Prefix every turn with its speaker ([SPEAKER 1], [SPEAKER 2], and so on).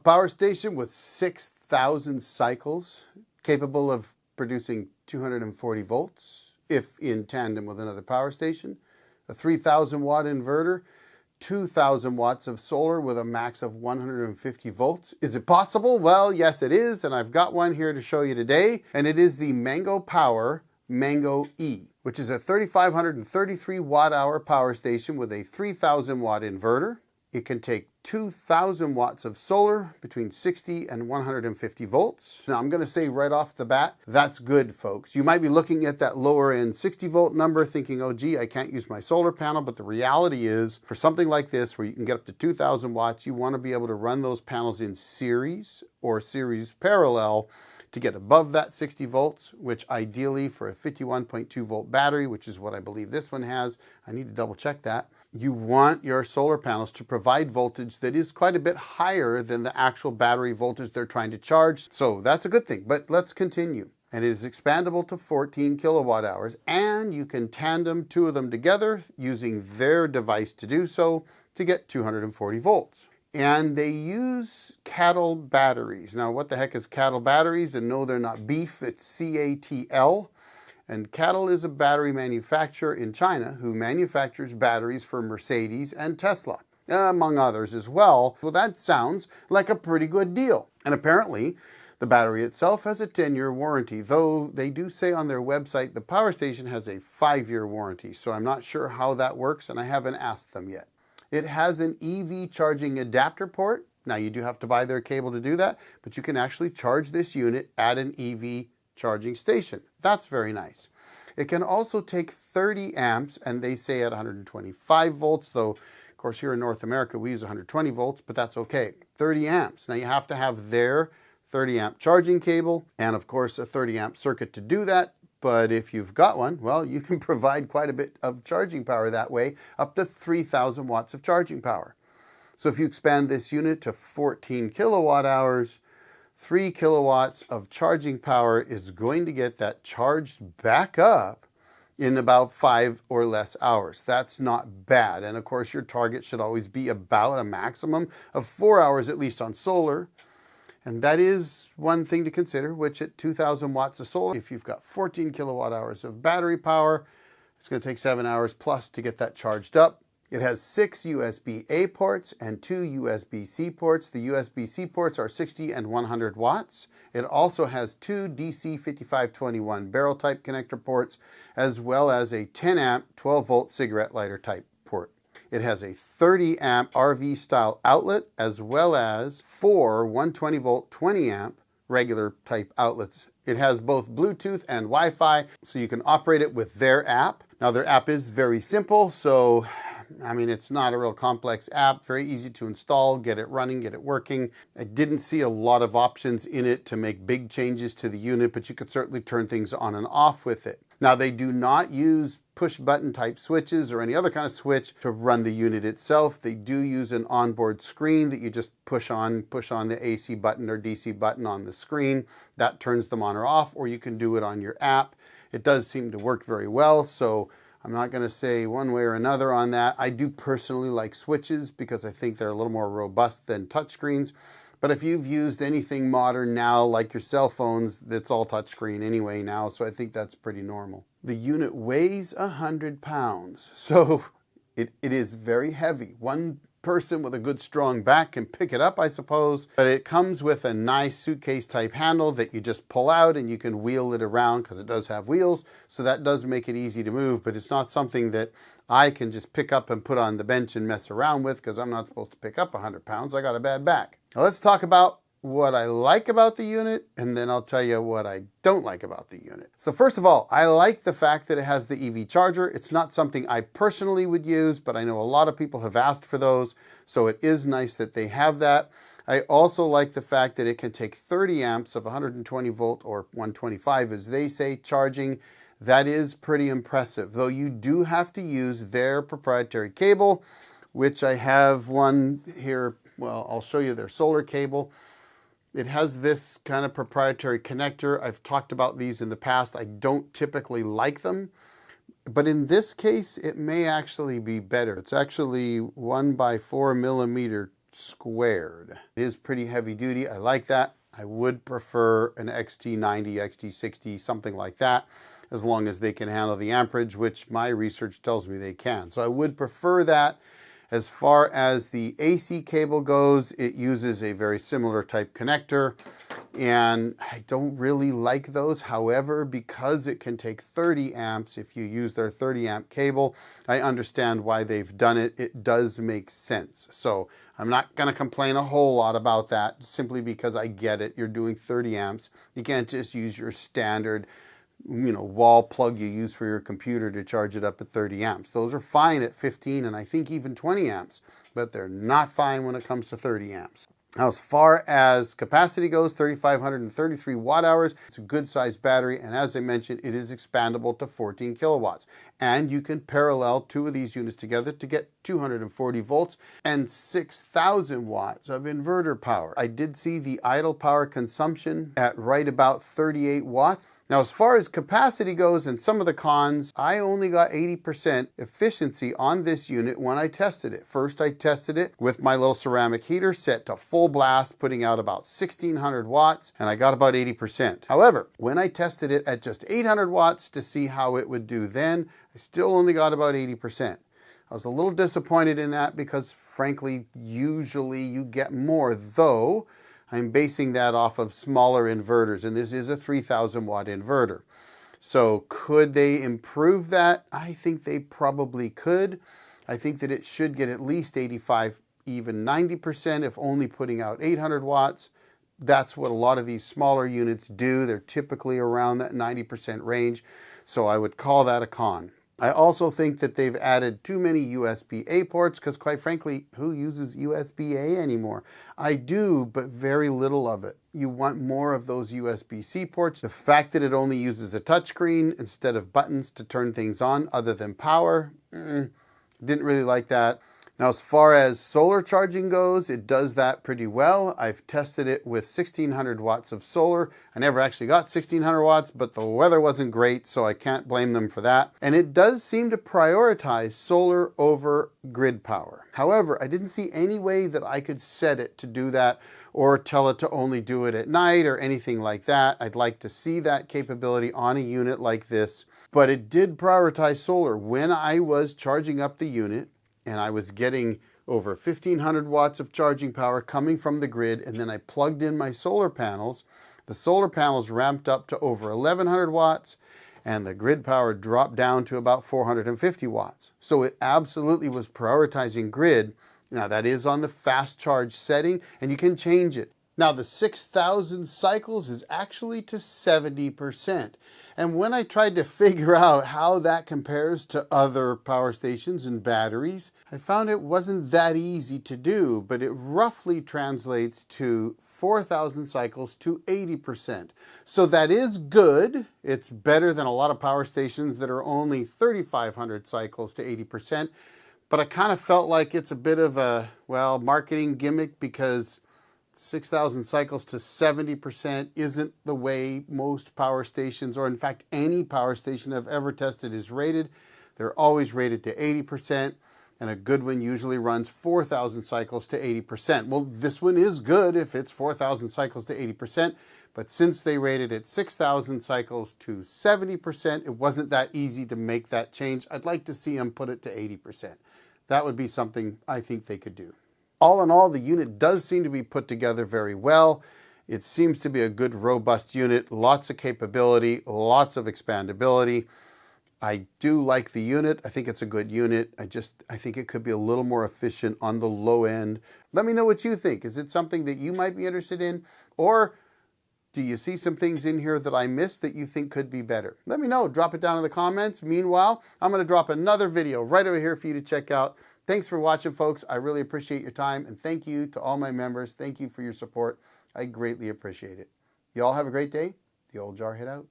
[SPEAKER 1] power station with 6,000 cycles, capable of producing 240 volts, if in tandem with another power station. A 3,000 watt inverter, 2,000 watts of solar with a max of 150 volts. Is it possible? Well, yes it is, and I've got one here to show you today, and it is the Mango Power Mango E, which is a 3,533 watt hour power station with a 3,000 watt inverter. It can take 2,000 watts of solar between 60 and 150 volts. Now I'm going to say right off the bat, that's good, folks. You might be looking at that lower end 60 volt number thinking, oh gee, I can't use my solar panel, but the reality is for something like this where you can get up to 2,000 watts, you want to be able to run those panels in series or series parallel to get above that 60 volts, which ideally for a 51.2 volt battery, which is what I believe this one has, I need to double check that, you want your solar panels to provide voltage that is quite a bit higher than the actual battery voltage they're trying to charge. So that's a good thing, but let's continue. And it is expandable to 14 kilowatt hours, and you can tandem two of them together using their device to do so to get 240 volts. And they use cattle batteries. Now, what the heck is cattle batteries? And no, they're not beef, it's CATL. And Cattle is a battery manufacturer in China who manufactures batteries for Mercedes and Tesla, among others as well. Well, that sounds like a pretty good deal. And apparently, the battery itself has a 10-year warranty, though they do say on their website the power station has a 5-year warranty. So I'm not sure how that works, and I haven't asked them yet. It has an EV charging adapter port. Now, you do have to buy their cable to do that, but you can actually charge this unit at an EV charging station. That's very nice. It can also take 30 amps, and they say at 125 volts, though, of course, here in North America, we use 120 volts, but that's okay. 30 amps. Now, you have to have their 30 amp charging cable, and of course, a 30 amp circuit to do that. But if you've got one, well, you can provide quite a bit of charging power that way, up to 3,000 watts of charging power. So if you expand this unit to 14 kilowatt hours, 3 kilowatts of charging power is going to get that charged back up in about 5 or less hours. That's not bad. And of course, your target should always be about a maximum of 4 hours at least on solar. And that is one thing to consider, which at 2,000 watts of solar, if you've got 14 kilowatt hours of battery power, it's going to take 7 hours plus to get that charged up. It has 6 USB-A ports and 2 USB-C ports. The USB-C ports are 60 and 100 watts. It also has 2 DC 5521 barrel type connector ports, as well as a 10 amp 12 volt cigarette lighter type port. It has a 30 amp RV style outlet, as well as 4 120 volt 20 amp regular type outlets. It has both Bluetooth and Wi-Fi, so you can operate it with their app. Now, their app is very simple, so I mean, it's not a real complex app, very easy to install, get it running, get it working. I didn't see a lot of options in it to make big changes to the unit, but you could certainly turn things on and off with it. Now, they do not use push button type switches or any other kind of switch to run the unit itself. They do use an onboard screen that you just push on the AC button or DC button on the screen. That turns them on or off, or you can do it on your app. It does seem to work very well, so I'm not going to say one way or another on that. I do personally like switches because I think they're a little more robust than touchscreens. But if you've used anything modern now, like your cell phones, it's all touchscreen anyway now, so I think that's pretty normal. The unit weighs 100 pounds, so it is very heavy. One person with a good strong back can pick it up, I suppose, but it comes with a nice suitcase type handle that you just pull out and you can wheel it around because it does have wheels, so that does make it easy to move, but it's not something that I can just pick up and put on the bench and mess around with because I'm not supposed to pick up 100 pounds. I got a bad back. Now let's talk about what I like about the unit, and then I'll tell you what I don't like about the unit. So first of all, I like the fact that it has the EV charger. It's not something I personally would use, but I know a lot of people have asked for those, so it is nice that they have that. I also like the fact that it can take 30 amps of 120 volt or 125, as they say, charging. That is pretty impressive, though you do have to use their proprietary cable, which I have one here. Well, I'll show you their solar cable. It has this kind of proprietary connector. I've talked about these in the past. I don't typically like them, but in this case, it may actually be better. It's actually 1 by 4 millimeter squared. It is pretty heavy duty. I like that. I would prefer an XT90, XT60, something like that, as long as they can handle the amperage, which my research tells me they can. So I would prefer that. As far as the AC cable goes, it uses a very similar type connector, and I don't really like those. However, because it can take 30 amps if you use their 30 amp cable, I understand why they've done it. It does make sense. So I'm not going to complain a whole lot about that, simply because I get it. You're doing 30 amps. You can't just use your standard wall plug you use for your computer to charge it up at 30 amps. Those are fine at 15 and I think even 20 amps, but they're not fine when it comes to 30 amps. Now, as far as capacity goes, 3,533 watt hours. It's a good sized battery, and as I mentioned, it is expandable to 14 kilowatts. And you can parallel two of these units together to get 240 volts and 6,000 watts of inverter power. I did see the idle power consumption at right about 38 watts. Now, as far as capacity goes and some of the cons, I only got 80% efficiency on this unit when I tested it. First, I tested it with my little ceramic heater set to full blast, putting out about 1,600 watts, and I got about 80%. However, when I tested it at just 800 watts to see how it would do then, I still only got about 80%. I was a little disappointed in that because, frankly, usually you get more, though I'm basing that off of smaller inverters, and this is a 3,000 watt inverter. So could they improve that? I think they probably could. I think that it should get at least 85, even 90%, if only putting out 800 watts. That's what a lot of these smaller units do. They're typically around that 90% range. So I would call that a con. I also think that they've added too many USB-A ports because, quite frankly, who uses USB-A anymore? I do, but very little of it. You want more of those USB-C ports. The fact that it only uses a touchscreen instead of buttons to turn things on other than power, didn't really like that. Now, as far as solar charging goes, it does that pretty well. I've tested it with 1,600 watts of solar. I never actually got 1,600 watts, but the weather wasn't great, so I can't blame them for that. And it does seem to prioritize solar over grid power. However, I didn't see any way that I could set it to do that or tell it to only do it at night or anything like that. I'd like to see that capability on a unit like this, but it did prioritize solar. When I was charging up the unit, and I was getting over 1,500 watts of charging power coming from the grid, and then I plugged in my solar panels. The solar panels ramped up to over 1,100 watts, and the grid power dropped down to about 450 watts. So it absolutely was prioritizing grid. Now, that is on the fast charge setting, and you can change it. Now, the 6,000 cycles is actually to 70%. And when I tried to figure out how that compares to other power stations and batteries, I found it wasn't that easy to do, but it roughly translates to 4,000 cycles to 80%. So that is good. It's better than a lot of power stations that are only 3,500 cycles to 80%. But I kind of felt like it's a bit of a, marketing gimmick, because 6,000 cycles to 70% isn't the way most power stations, or in fact any power station I've ever tested, is rated. They're always rated to 80%, and a good one usually runs 4,000 cycles to 80%. Well, this one is good if it's 4,000 cycles to 80%, but since they rated it 6,000 cycles to 70%, it wasn't that easy to make that change. I'd like to see them put it to 80%. That would be something I think they could do. All in all, the unit does seem to be put together very well. It seems to be a good, robust unit, lots of capability, lots of expandability. I do like the unit. I think it's a good unit. I think it could be a little more efficient on the low end. Let me know what you think. Is it something that you might be interested in? Or do you see some things in here that I missed that you think could be better? Let me know. Drop it down in the comments. Meanwhile, I'm going to drop another video right over here for you to check out. Thanks for watching, folks. I really appreciate your time, and thank you to all my members. Thank you for your support. I greatly appreciate it. You all have a great day. The old Jarhead out.